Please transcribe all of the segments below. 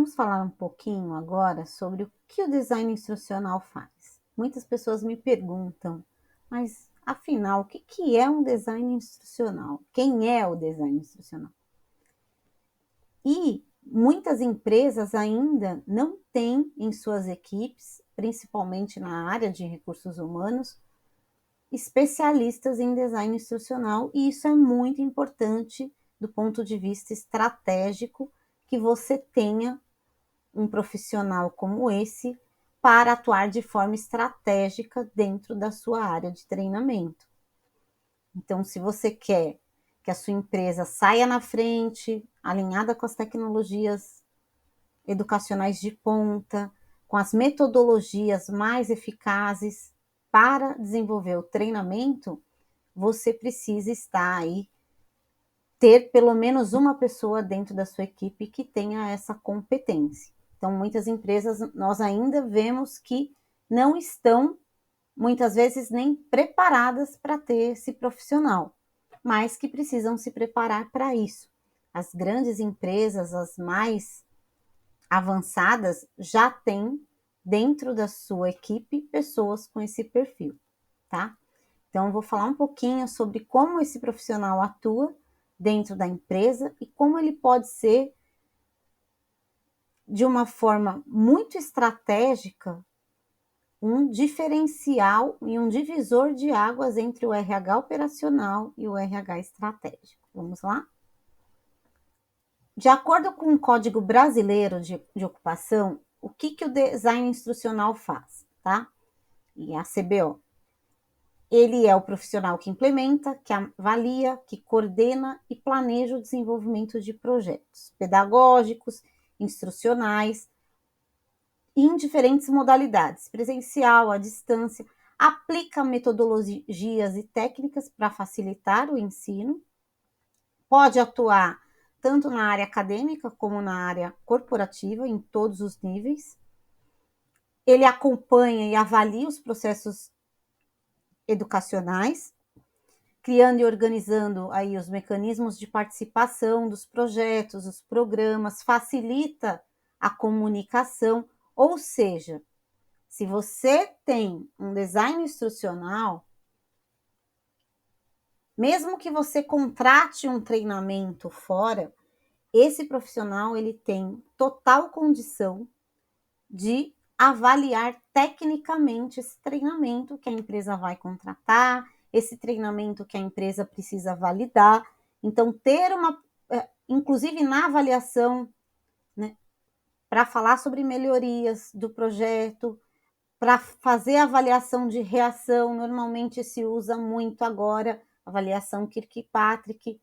Vamos falar um pouquinho agora sobre o que o design instrucional faz. Muitas pessoas me perguntam, mas afinal, o que é um design instrucional? Quem é o design instrucional? E muitas empresas ainda não têm em suas equipes, principalmente na área de recursos humanos, especialistas em design instrucional, e isso é muito importante do ponto de vista estratégico, que você tenha um profissional como esse para atuar de forma estratégica dentro da sua área de treinamento. Então, se você quer que a sua empresa saia na frente, alinhada com as tecnologias educacionais de ponta, com as metodologias mais eficazes para desenvolver o treinamento, você precisa estar aí, ter pelo menos uma pessoa dentro da sua equipe que tenha essa competência. Então, muitas empresas, nós ainda vemos que não estão, muitas vezes, nem preparadas para ter esse profissional, mas que precisam se preparar para isso. As grandes empresas, as mais avançadas, já têm dentro da sua equipe pessoas com esse perfil, tá? Então, eu vou falar um pouquinho sobre como esse profissional atua dentro da empresa e como ele pode ser, de uma forma muito estratégica, um diferencial e um divisor de águas entre o RH operacional e o RH estratégico. Vamos lá? De acordo com o Código Brasileiro de Ocupação, o que o design instrucional faz, tá? E a CBO. Ele é o profissional que implementa, que avalia, que coordena e planeja o desenvolvimento de projetos pedagógicos, instrucionais, em diferentes modalidades, presencial, à distância, aplica metodologias e técnicas para facilitar o ensino, pode atuar tanto na área acadêmica como na área corporativa, em todos os níveis. Ele acompanha e avalia os processos educacionais, criando e organizando aí os mecanismos de participação dos projetos, os programas, facilita a comunicação, ou seja, se você tem um design instrucional, mesmo que você contrate um treinamento fora, esse profissional ele tem total condição de avaliar tecnicamente esse treinamento que a empresa vai contratar, esse treinamento que a empresa precisa validar. Então, ter uma, inclusive na avaliação, né, para falar sobre melhorias do projeto, para fazer avaliação de reação, normalmente se usa muito agora avaliação Kirkpatrick,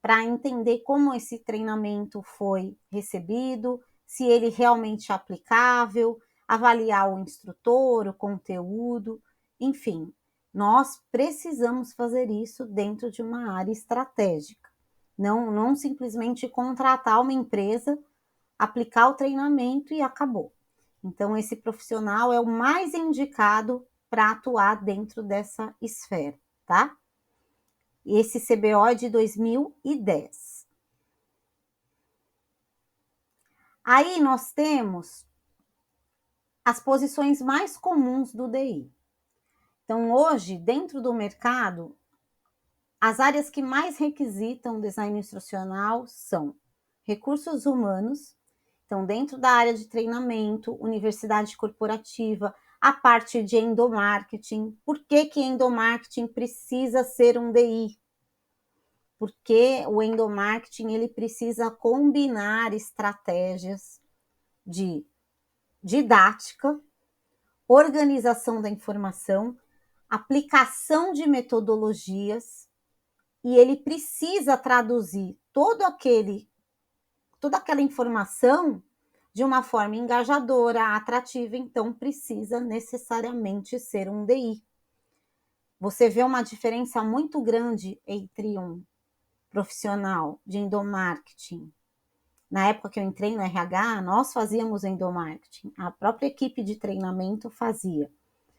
para entender como esse treinamento foi recebido, se ele realmente é aplicável, avaliar o instrutor, o conteúdo, enfim, nós precisamos fazer isso dentro de uma área estratégica. Não simplesmente contratar uma empresa, aplicar o treinamento e acabou. Então, esse profissional é o mais indicado para atuar dentro dessa esfera, tá? Esse CBO é de 2010. Aí nós temos as posições mais comuns do DI. Então, hoje, dentro do mercado, as áreas que mais requisitam design instrucional são recursos humanos, então, dentro da área de treinamento, universidade corporativa, a parte de endomarketing. Por que endomarketing precisa ser um DI? Porque o endomarketing ele precisa combinar estratégias de didática, organização da informação, aplicação de metodologias, e ele precisa traduzir toda aquela informação de uma forma engajadora, atrativa, então precisa necessariamente ser um DI. Você vê uma diferença muito grande entre um profissional de endomarketing. Na época que eu entrei no RH, nós fazíamos endomarketing, a própria equipe de treinamento fazia.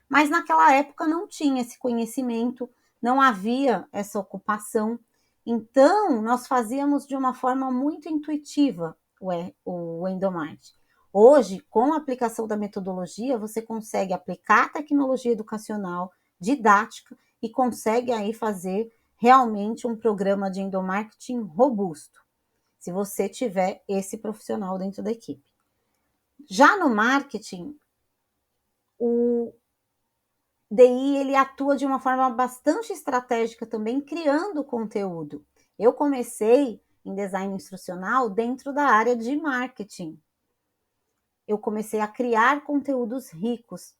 Mas naquela época não tinha esse conhecimento, não havia essa ocupação. Então, nós fazíamos de uma forma muito intuitiva. o endomarketing. Hoje, com a aplicação da metodologia, você consegue aplicar tecnologia educacional, didática, e consegue aí fazer realmente um programa de endomarketing robusto, se você tiver esse profissional dentro da equipe. Já no marketing, o DI ele atua de uma forma bastante estratégica também, criando conteúdo. Eu comecei em design instrucional dentro da área de marketing. Eu comecei a criar conteúdos ricos,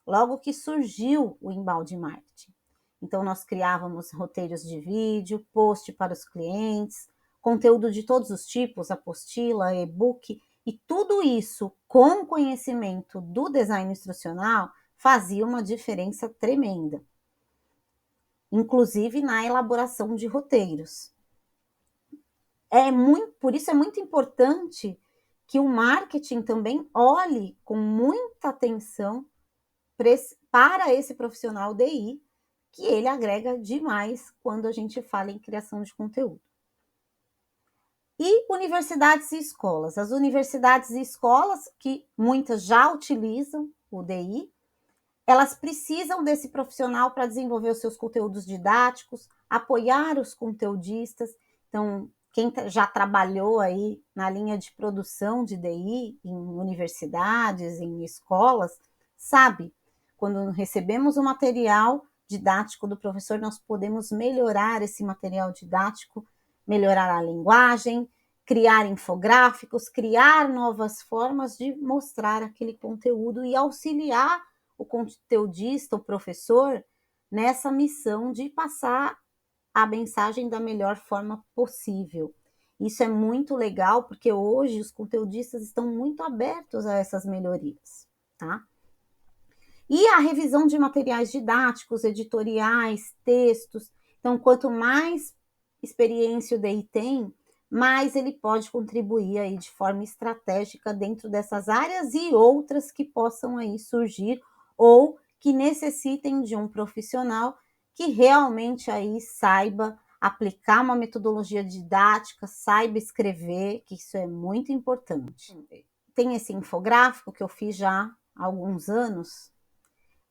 logo que surgiu o embalde marketing. Então, nós criávamos roteiros de vídeo, post para os clientes, conteúdo de todos os tipos, apostila, e-book, e tudo isso com conhecimento do design instrucional fazia uma diferença tremenda, inclusive na elaboração de roteiros. Por isso é muito importante que o marketing também olhe com muita atenção para esse profissional DI, que ele agrega demais quando a gente fala em criação de conteúdo. E universidades e escolas. As universidades e escolas, que muitas já utilizam o DI, elas precisam desse profissional para desenvolver os seus conteúdos didáticos, apoiar os conteudistas. Então, quem já trabalhou aí na linha de produção de DI em universidades, em escolas, sabe, quando recebemos o material didático do professor, nós podemos melhorar esse material didático, melhorar a linguagem, criar infográficos, criar novas formas de mostrar aquele conteúdo e auxiliar o conteudista, o professor, nessa missão de passar a mensagem da melhor forma possível. Isso é muito legal, porque hoje os conteudistas estão muito abertos a essas melhorias, tá? E a revisão de materiais didáticos, editoriais, textos. Então, quanto mais experiência o DI tem, mais ele pode contribuir aí de forma estratégica dentro dessas áreas e outras que possam aí surgir ou que necessitem de um profissional que realmente aí saiba aplicar uma metodologia didática, saiba escrever, que isso é muito importante. Tem esse infográfico que eu fiz já há alguns anos.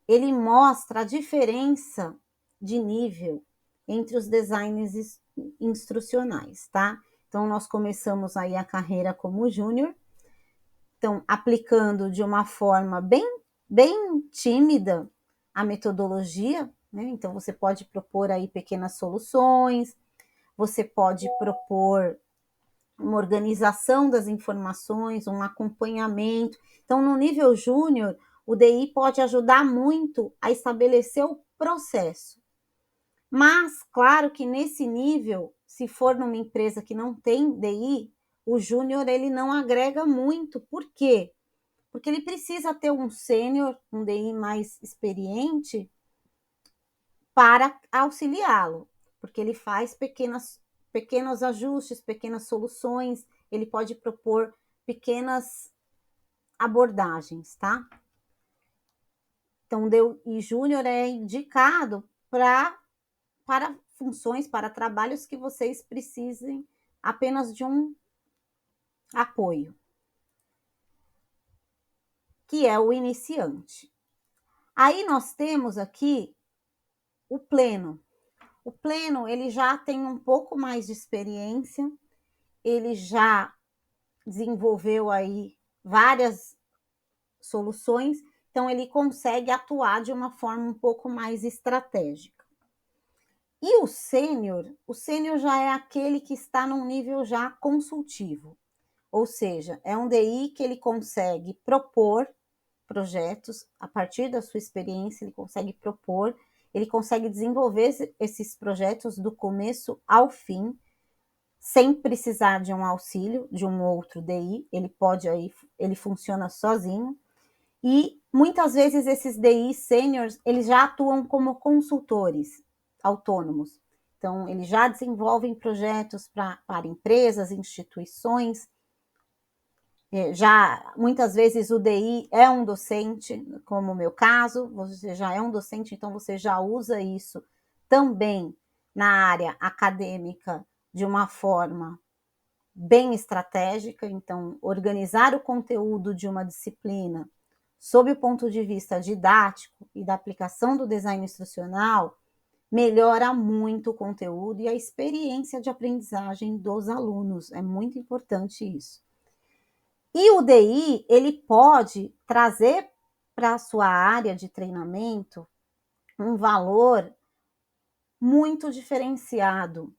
Ele mostra a diferença de nível entre os designs instrucionais, tá? Então, nós começamos aí a carreira como júnior, então, aplicando de uma forma bem tímida a metodologia, né? Então, você pode propor aí pequenas soluções, você pode propor uma organização das informações, um acompanhamento. Então, no nível júnior, o DI pode ajudar muito a estabelecer o processo. Mas, claro que nesse nível, se for numa empresa que não tem DI, o júnior ele não agrega muito. Por quê? Porque ele precisa ter um sênior, um DI mais experiente para auxiliá-lo, porque ele faz pequenos ajustes, pequenas soluções, ele pode propor pequenas abordagens, tá? Então, DI Júnior é indicado para funções, para trabalhos que vocês precisem apenas de um apoio, que é o iniciante. Aí nós temos aqui o pleno. O pleno, ele já tem um pouco mais de experiência, ele já desenvolveu aí várias soluções, então ele consegue atuar de uma forma um pouco mais estratégica. E o sênior já é aquele que está num nível já consultivo, ou seja, é um DI que ele consegue propor projetos, a partir da sua experiência, ele consegue propor, ele consegue desenvolver esses projetos do começo ao fim, sem precisar de um auxílio de um outro DI, ele funciona sozinho. E muitas vezes esses DI sêniores, eles já atuam como consultores autônomos. Então, eles já desenvolvem projetos para empresas, instituições. Já muitas vezes o DI é um docente, como o meu caso, você já é um docente, então você já usa isso também na área acadêmica de uma forma bem estratégica, então organizar o conteúdo de uma disciplina sob o ponto de vista didático e da aplicação do design instrucional melhora muito o conteúdo e a experiência de aprendizagem dos alunos. É muito importante isso. E o DI, ele pode trazer para a sua área de treinamento um valor muito diferenciado,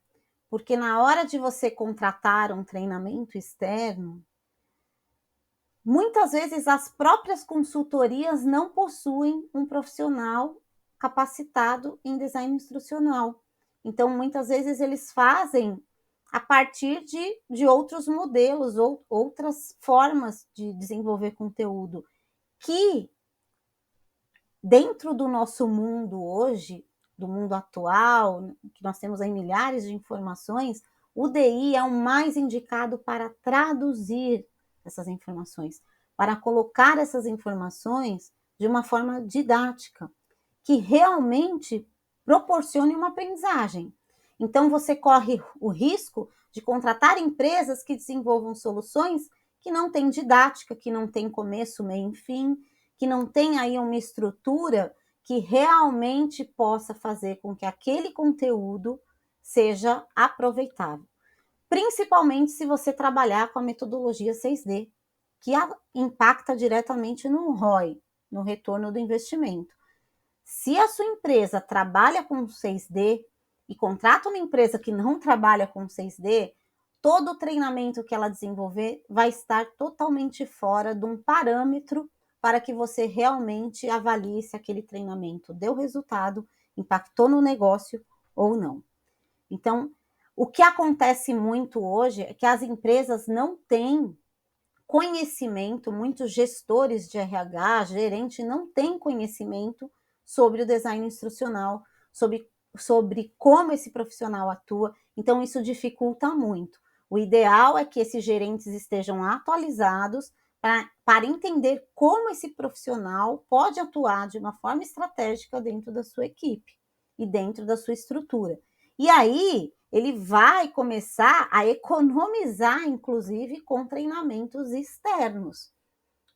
porque na hora de você contratar um treinamento externo, muitas vezes as próprias consultorias não possuem um profissional capacitado em design instrucional. Então, muitas vezes eles fazem a partir de outros modelos ou outras formas de desenvolver conteúdo, que dentro do nosso mundo hoje, do mundo atual, que nós temos aí milhares de informações, o DI é o mais indicado para traduzir essas informações, para colocar essas informações de uma forma didática, que realmente proporcione uma aprendizagem. Então, você corre o risco de contratar empresas que desenvolvam soluções que não têm didática, que não têm começo, meio e fim, que não tem aí uma estrutura que realmente possa fazer com que aquele conteúdo seja aproveitável. Principalmente se você trabalhar com a metodologia 6D, que impacta diretamente no ROI, no retorno do investimento. Se a sua empresa trabalha com 6D e contrata uma empresa que não trabalha com 6D, todo o treinamento que ela desenvolver vai estar totalmente fora de um parâmetro para que você realmente avalie se aquele treinamento deu resultado, impactou no negócio ou não. Então, o que acontece muito hoje é que as empresas não têm conhecimento, muitos gestores de RH, gerente, não têm conhecimento sobre o design instrucional, sobre como esse profissional atua, então isso dificulta muito. O ideal é que esses gerentes estejam atualizados para entender como esse profissional pode atuar de uma forma estratégica dentro da sua equipe e dentro da sua estrutura. E aí, ele vai começar a economizar, inclusive, com treinamentos externos,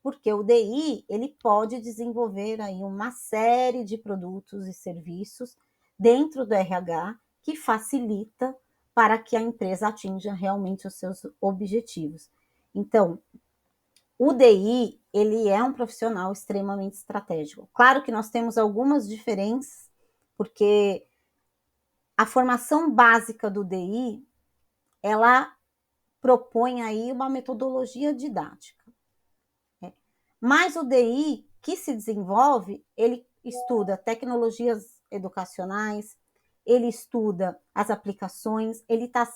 porque o DI ele pode desenvolver aí uma série de produtos e serviços dentro do RH que facilita para que a empresa atinja realmente os seus objetivos. Então, o DI ele é um profissional extremamente estratégico. Claro que nós temos algumas diferenças, porque a formação básica do DI, ela propõe aí uma metodologia didática. Mas o DI que se desenvolve, ele estuda tecnologias educacionais, ele estuda as aplicações, ele está...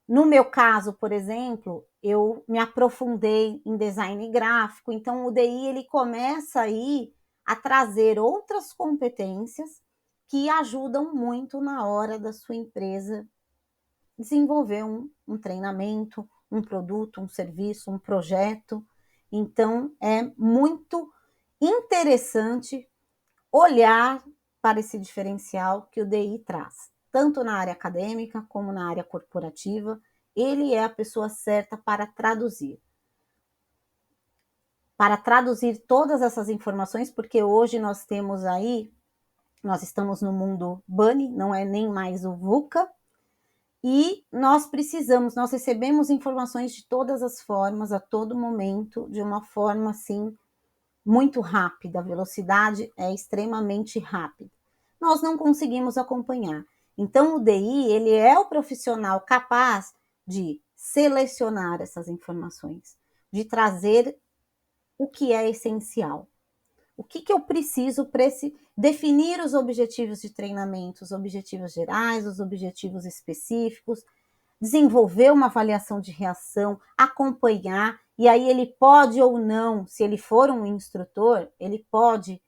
No meu caso, por exemplo, eu me aprofundei em design gráfico, então o DI ele começa aí a trazer outras competências que ajudam muito na hora da sua empresa desenvolver um treinamento, um produto, um serviço, um projeto. Então, é muito interessante olhar para esse diferencial que o DI traz, tanto na área acadêmica como na área corporativa. Ele é a pessoa certa para traduzir. Para traduzir todas essas informações, porque hoje nós temos aí, nós estamos no mundo BANI, não é nem mais o VUCA, e nós recebemos informações de todas as formas, a todo momento, de uma forma assim, muito rápida, a velocidade é extremamente rápida. Nós não conseguimos acompanhar. Então, o DI, ele é o profissional capaz de selecionar essas informações, de trazer o que é essencial. O que eu preciso para definir os objetivos de treinamento, os objetivos gerais, os objetivos específicos, desenvolver uma avaliação de reação, acompanhar, e aí ele pode ou não, se ele for um instrutor, ele pode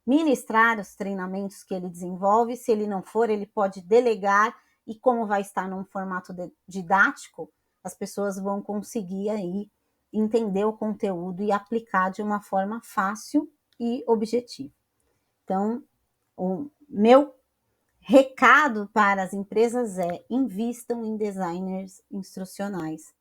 ministrar os treinamentos que ele desenvolve, se ele não for, ele pode delegar, e como vai estar num formato didático, as pessoas vão conseguir aí entender o conteúdo e aplicar de uma forma fácil e objetiva. Então, o meu recado para as empresas é: invistam em designers instrucionais.